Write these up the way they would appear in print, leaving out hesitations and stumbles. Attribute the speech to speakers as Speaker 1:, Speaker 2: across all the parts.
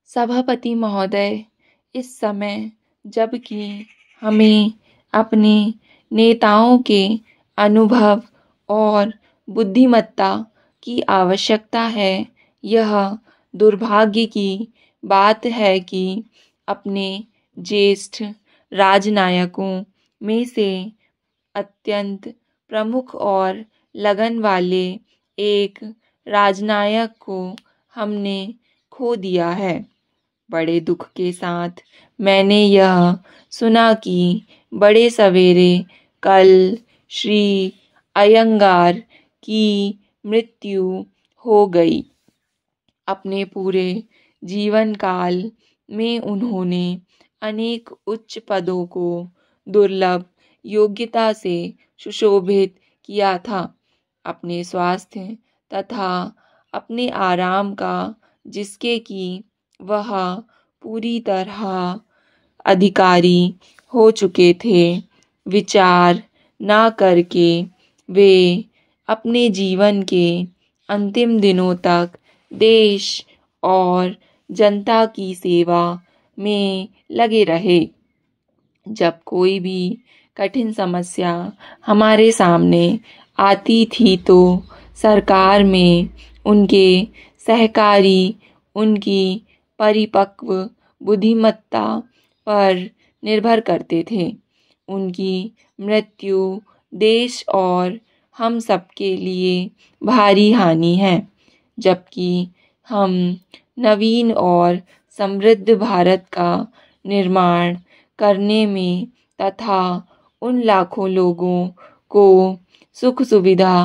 Speaker 1: सभापति महोदय, इस समय जबकि हमें अपने नेताओं के अनुभव और बुद्धिमत्ता की आवश्यकता है, यह दुर्भाग्य की बात है कि अपने ज्येष्ठ राजनयिकों में से अत्यंत प्रमुख और लगन वाले एक राजनयिक को हमने खो दिया है। बड़े दुख के साथ मैंने यह सुना कि बड़े सवेरे कल श्री अयंगार की मृत्यु हो गई। अपने पूरे जीवन काल में उन्होंने अनेक उच्च पदों को दुर्लभ योग्यता से सुशोभित किया था। अपने स्वास्थ्य तथा अपने आराम का जिसके कि वह पूरी तरह अधिकारी हो चुके थे, विचार ना करके वे अपने जीवन के अंतिम दिनों तक देश और जनता की सेवा में लगे रहे। जब कोई भी कठिन समस्या हमारे सामने आती थी तो सरकार में उनके सहकारी उनकी परिपक्व बुद्धिमत्ता पर निर्भर करते थे। उनकी मृत्यु देश और हम सबके लिए भारी हानि है। जबकि हम नवीन और समृद्ध भारत का निर्माण करने में तथा उन लाखों लोगों को सुख सुविधा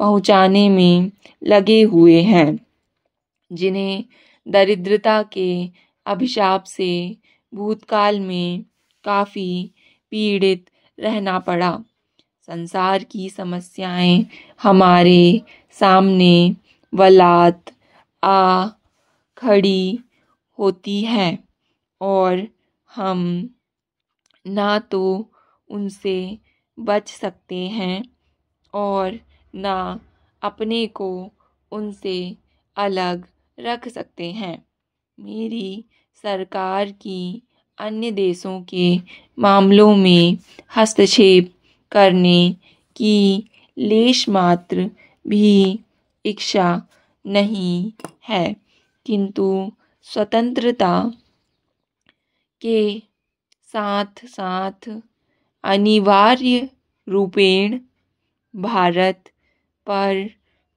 Speaker 1: पहुंचाने में लगे हुए हैं जिन्हें दरिद्रता के अभिशाप से भूतकाल में काफ़ी पीड़ित रहना पड़ा। संसार की समस्याएं हमारे सामने वलात आ खड़ी होती हैं और हम ना तो उनसे बच सकते हैं और ना अपने को उनसे अलग रख सकते हैं। मेरी सरकार की अन्य देशों के मामलों में हस्तक्षेप करने की लेश मात्र भी इच्छा नहीं है, किंतु स्वतंत्रता के साथ साथ अनिवार्य रूपेण भारत पर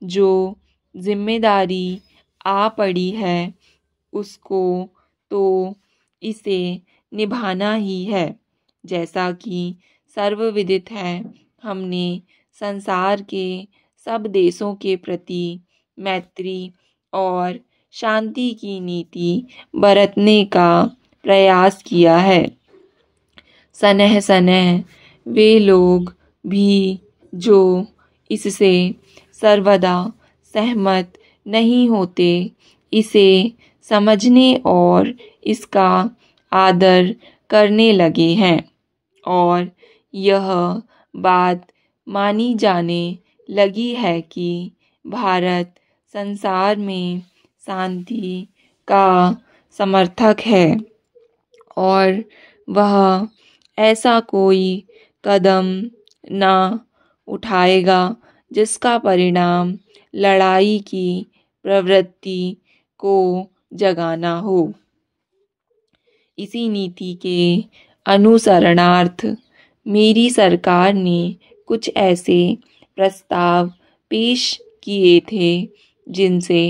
Speaker 1: जो जिम्मेदारी आ पड़ी है उसको तो इसे निभाना ही है। जैसा कि सर्वविदित है, हमने संसार के सब देशों के प्रति मैत्री और शांति की नीति बरतने का प्रयास किया है। सनह सनह वे लोग भी जो इससे सर्वदा सहमत नहीं होते, इसे समझने और इसका आदर करने लगे हैं और यह बात मानी जाने लगी है कि भारत संसार में शांति का समर्थक है और वह ऐसा कोई कदम ना उठाएगा जिसका परिणाम लड़ाई की प्रवृत्ति को जगाना हो। इसी नीति के अनुसरणार्थ मेरी सरकार ने कुछ ऐसे प्रस्ताव पेश किए थे जिनसे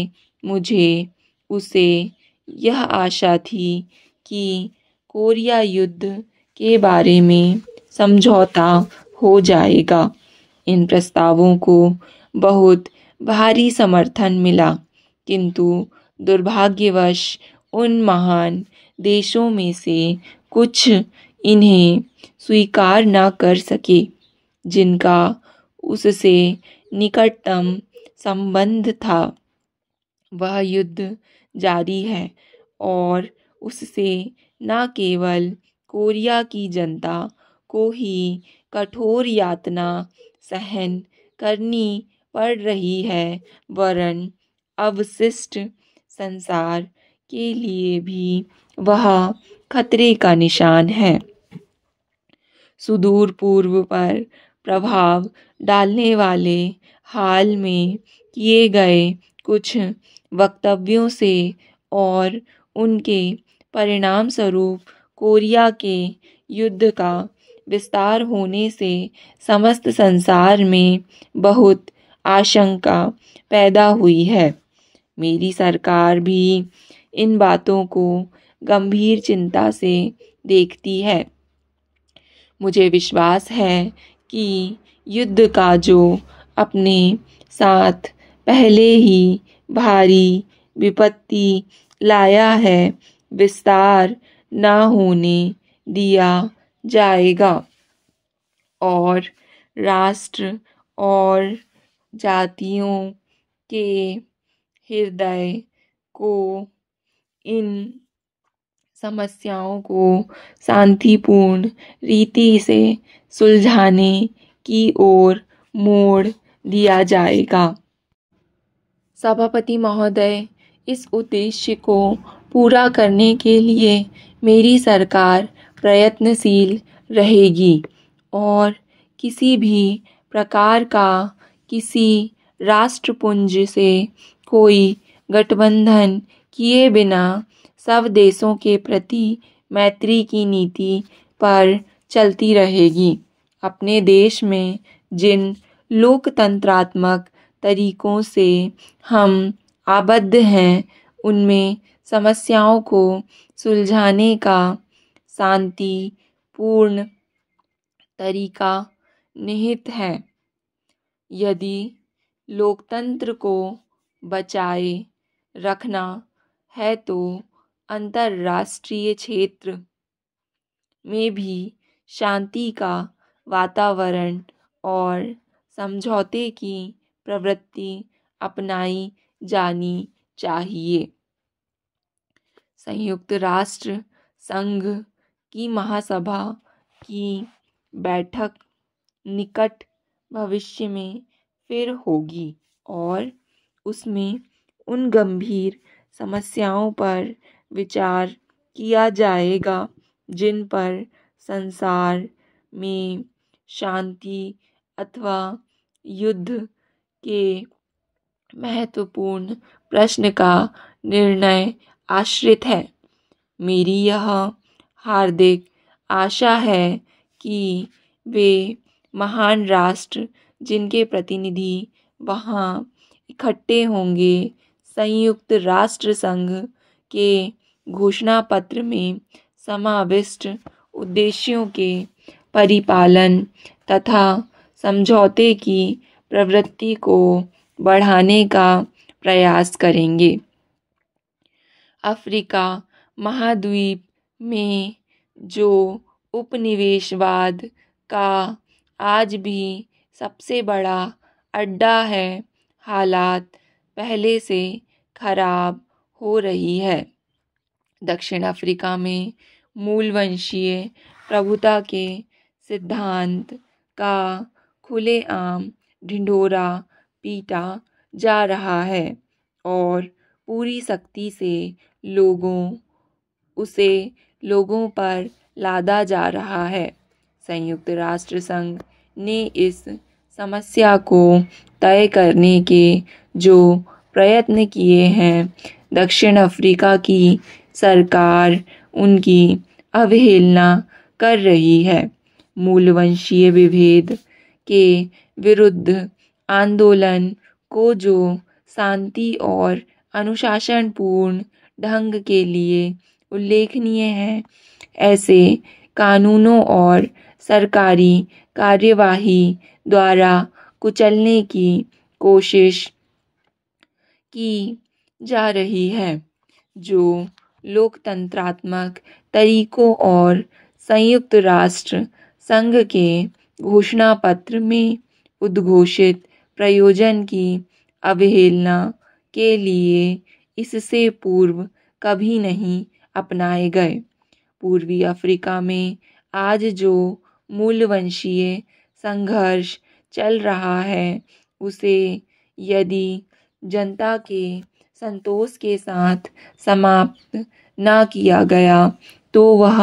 Speaker 1: मुझे उसे यह आशा थी कि कोरिया युद्ध के बारे में समझौता हो जाएगा। इन प्रस्तावों को बहुत भारी समर्थन मिला, किंतु दुर्भाग्यवश उन महान देशों में से कुछ इन्हें स्वीकार न कर सके जिनका उससे निकटतम संबंध था। वह युद्ध जारी है और उससे न केवल कोरिया की जनता को ही कठोर यातना सहन करनी पड़ रही है, वरन अवशिष्ट संसार के लिए भी वह खतरे का निशान है। सुदूर पूर्व पर प्रभाव डालने वाले हाल में किए गए कुछ वक्तव्यों से और उनके परिणाम स्वरूप कोरिया के युद्ध का विस्तार होने से समस्त संसार में बहुत आशंका पैदा हुई है। मेरी सरकार भी इन बातों को गंभीर चिंता से देखती है। मुझे विश्वास है कि युद्ध का जो अपने साथ पहले ही भारी विपत्ति लाया है, विस्तार न होने दिया जाएगा और राष्ट्र और जातियों के हृदय को इन समस्याओं को शांतिपूर्ण रीति से सुलझाने की ओर मोड़ दिया जाएगा। सभापति महोदय, इस उद्देश्य को पूरा करने के लिए मेरी सरकार प्रयत्नशील रहेगी और किसी भी प्रकार का किसी राष्ट्रपुंज से कोई गठबंधन किए बिना सब देशों के प्रति मैत्री की नीति पर चलती रहेगी। अपने देश में जिन लोकतंत्रात्मक तरीकों से हम आबद्ध हैं, उनमें समस्याओं को सुलझाने का शांतिपूर्ण तरीका निहित है। यदि लोकतंत्र को बचाए रखना है तो अंतर्राष्ट्रीय क्षेत्र में भी शांति का वातावरण और समझौते की प्रवृत्ति अपनाई जानी चाहिए। संयुक्त राष्ट्र संघ की महासभा की बैठक निकट भविष्य में फिर होगी और उसमें उन गंभीर समस्याओं पर विचार किया जाएगा जिन पर संसार में शांति अथवा युद्ध के महत्वपूर्ण प्रश्न का निर्णय आश्रित है। मेरी यह हार्दिक आशा है कि वे महान राष्ट्र जिनके प्रतिनिधि वहाँ इकट्ठे होंगे, संयुक्त राष्ट्र संघ के घोषणा पत्र में समाविष्ट उद्देश्यों के परिपालन तथा समझौते की प्रवृत्ति को बढ़ाने का प्रयास करेंगे। अफ्रीका महाद्वीप में जो उपनिवेशवाद का आज भी सबसे बड़ा अड्डा है, हालात पहले से खराब हो रही है। दक्षिण अफ्रीका में मूलवंशीय प्रभुता के सिद्धांत का खुलेआम ढिंढोरा पीटा जा रहा है और पूरी सख्ती से लोगों पर लादा जा रहा है। संयुक्त राष्ट्र संघ ने इस समस्या को तय करने के जो प्रयत्न किए हैं, दक्षिण अफ्रीका की सरकार उनकी अवहेलना कर रही है। मूलवंशीय विभेद के विरुद्ध आंदोलन को जो शांति और अनुशासनपूर्ण ढंग के लिए उल्लेखनीय है, ऐसे कानूनों और सरकारी कार्यवाही द्वारा कुचलने की कोशिश की जा रही है, जो लोकतंत्रात्मक तरीकों और संयुक्त राष्ट्र संघ के घोषणा पत्र में उद्घोषित प्रयोजन की अवहेलना के लिए इससे पूर्व कभी नहीं अपनाए गए। पूर्वी अफ्रीका में आज जो मूलवंशीय संघर्ष चल रहा है, उसे यदि जनता के संतोष के साथ समाप्त ना किया गया तो वह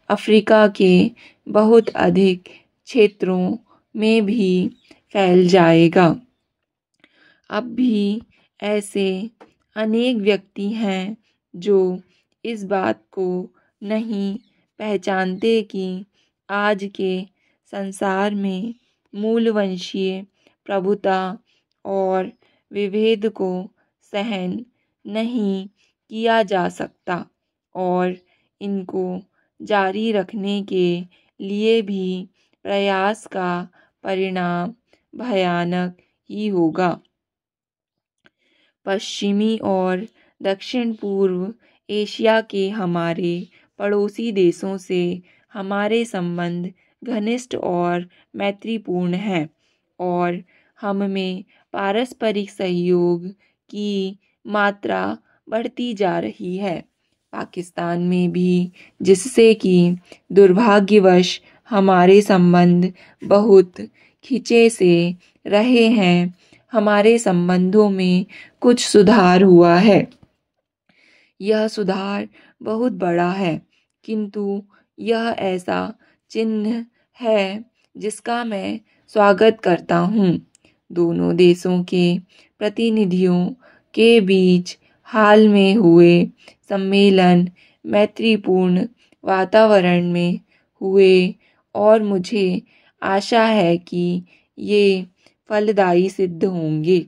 Speaker 1: अफ्रीका के बहुत अधिक क्षेत्रों में भी फैल जाएगा। अब भी ऐसे अनेक व्यक्ति हैं जो इस बात को नहीं पहचानते कि आज के संसार में मूलवंशीय प्रभुता और विभेद को सहन नहीं किया जा सकता और इनको जारी रखने के लिए भी प्रयास का परिणाम भयानक ही होगा। पश्चिमी और दक्षिण पूर्व एशिया के हमारे पड़ोसी देशों से हमारे संबंध घनिष्ठ और मैत्रीपूर्ण हैं और हम में पारस्परिक सहयोग की मात्रा बढ़ती जा रही है। पाकिस्तान में भी, जिससे कि दुर्भाग्यवश हमारे संबंध बहुत खिंचे से रहे हैं, हमारे संबंधों में कुछ सुधार हुआ है। यह सुधार बहुत बड़ा है, किंतु यह ऐसा चिन्ह है जिसका मैं स्वागत करता हूँ। दोनों देशों के प्रतिनिधियों के बीच हाल में हुए सम्मेलन मैत्रीपूर्ण वातावरण में हुए और मुझे आशा है कि ये फलदायी सिद्ध होंगे।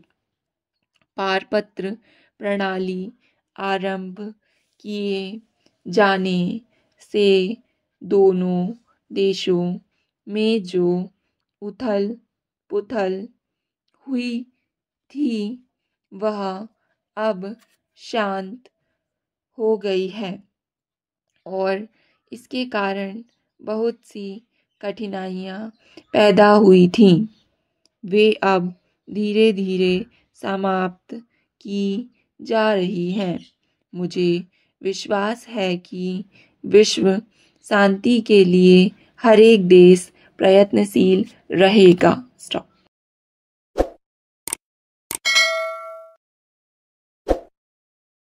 Speaker 1: पारपत्र प्रणाली आरंभ किए जाने से दोनों देशों में जो उथल पुथल हुई थी वह अब शांत हो गई है और इसके कारण बहुत सी कठिनाइयाँ पैदा हुई थीं, वे अब धीरे धीरे समाप्त की जा रही हैं। मुझे विश्वास है कि विश्व शांति के लिए हर एक देश प्रयत्नशील रहेगा। स्टॉप।